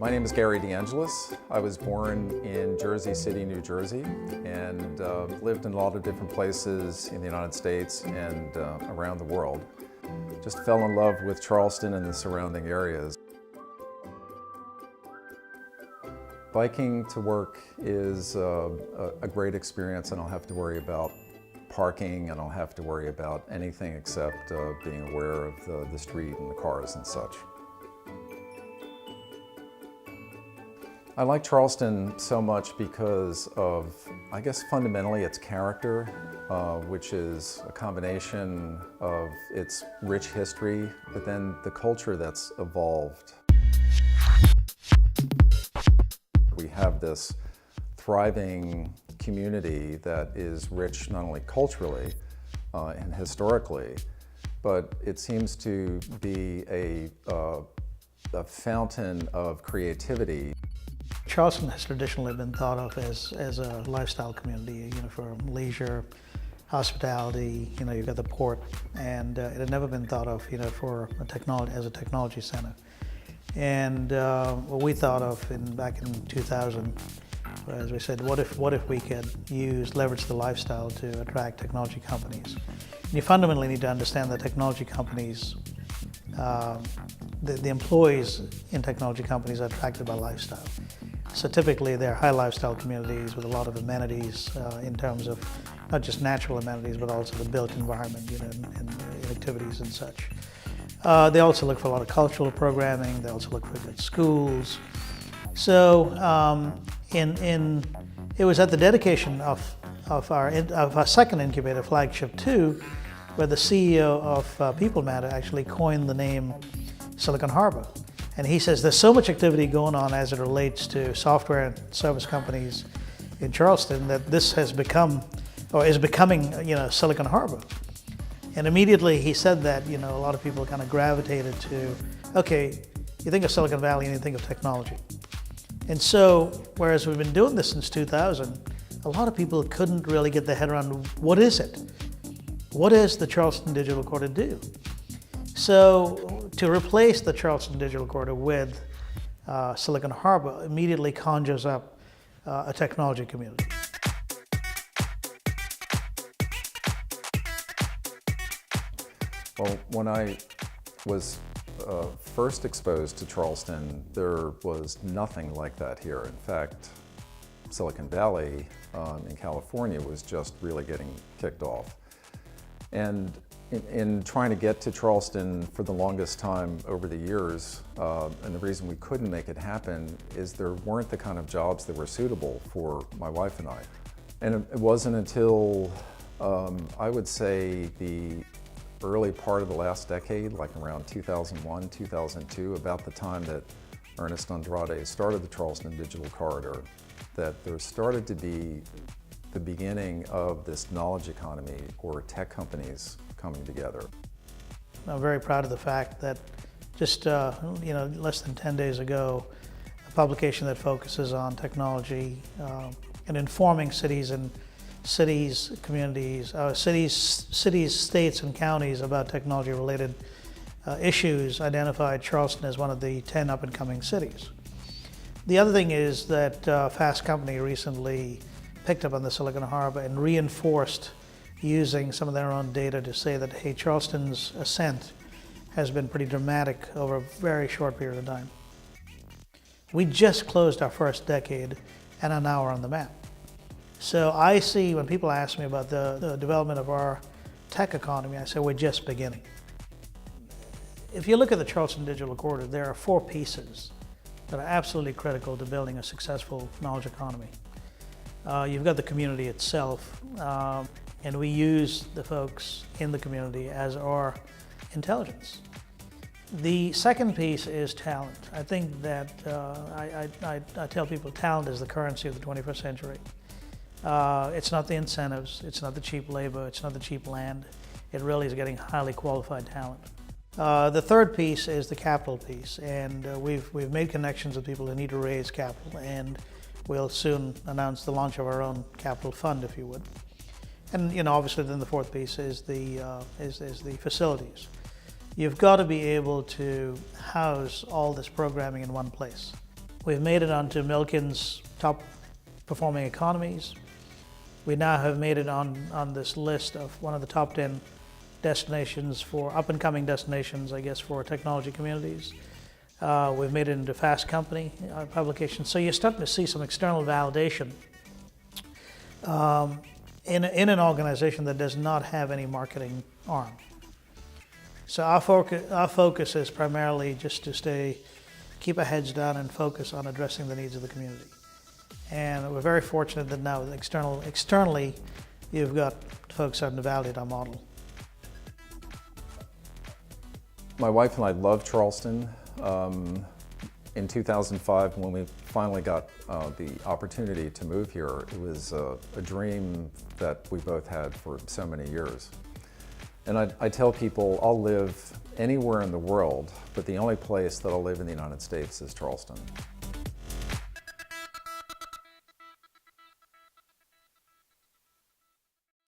My name is Gary DeAngelis. I was born in Jersey City, New Jersey, and lived in a lot of different places in the United States and around the world. Just fell in love with Charleston and the surrounding areas. Biking to work is a great experience. I don't have to worry about parking. I don't have to worry about anything except being aware of the street and the cars and such. I like Charleston so much because of, I guess fundamentally, its character, which is a combination of its rich history, but then the culture that's evolved. We have this thriving community that is rich not only culturally and historically, but it seems to be a fountain of creativity. Charleston has traditionally been thought of as a lifestyle community, for leisure, hospitality. You've got the port, and it had never been thought of, for as a technology center. And what we thought of back in 2000, as we said, what if we could leverage the lifestyle to attract technology companies? And you fundamentally need to understand that technology companies, the employees in technology companies are attracted by lifestyle. So typically they're high lifestyle communities with a lot of amenities in terms of not just natural amenities, but also the built environment, and activities and such. They also look for a lot of cultural programming. They also look for good schools. So it was at the dedication of our second incubator, Flagship 2, where the CEO of People Matter actually coined the name Silicon Harbor. And he says there's so much activity going on as it relates to software and service companies in Charleston that this has become, or is becoming, Silicon Harbor. And immediately he said that, a lot of people kind of gravitated to, okay, you think of Silicon Valley and you think of technology. And so, whereas we've been doing this since 2000, a lot of people couldn't really get their head around, what is it? What does the Charleston Digital Quarter do? So, to replace the Charleston Digital Quarter with Silicon Harbor immediately conjures up a technology community. Well, when I was first exposed to Charleston, there was nothing like that here. In fact, Silicon Valley in California was just really getting kicked off. And in trying to get to Charleston for the longest time over the years, and the reason we couldn't make it happen is there weren't the kind of jobs that were suitable for my wife and I. And it wasn't until, I would say, the early part of the last decade, like around 2001, 2002, about the time that Ernest Andrade started the Charleston Digital Corridor, that there started to be the beginning of this knowledge economy, or tech companies coming together. I'm very proud of the fact that just less than 10 days ago, a publication that focuses on technology and informing cities, communities, cities, states, and counties about technology-related issues identified Charleston as one of the 10 up-and-coming cities. The other thing is that Fast Company recently picked up on the Silicon Harbor and reinforced using some of their own data to say that, hey, Charleston's ascent has been pretty dramatic over a very short period of time. We just closed our first decade and are now on the map. So I see, when people ask me about the development of our tech economy, I say we're just beginning. If you look at the Charleston Digital Corridor, there are 4 pieces that are absolutely critical to building a successful knowledge economy. You've got the community itself, and we use the folks in the community as our intelligence. The second piece is talent. I think that I tell people talent is the currency of the 21st century. It's not the incentives, it's not the cheap labor, it's not the cheap land. It really is getting highly qualified talent. The third piece is the capital piece, and we've made connections with people who need to raise capital, and we'll soon announce the launch of our own capital fund, if you would. And obviously then the fourth piece is the facilities. You've got to be able to house all this programming in one place. We've made it onto Milken's top performing economies. We now have made it on this list of one of the top 10 destinations for up-and-coming destinations, I guess, for technology communities. We've made it into Fast Company publications. So you're starting to see some external validation in an organization that does not have any marketing arm. So our focus is primarily just to keep our heads down and focus on addressing the needs of the community. And we're very fortunate that now externally, you've got folks starting to validate our model. My wife and I love Charleston. In 2005, when we finally got the opportunity to move here, it was a dream that we both had for so many years. And I tell people I'll live anywhere in the world, but the only place that I'll live in the United States is Charleston.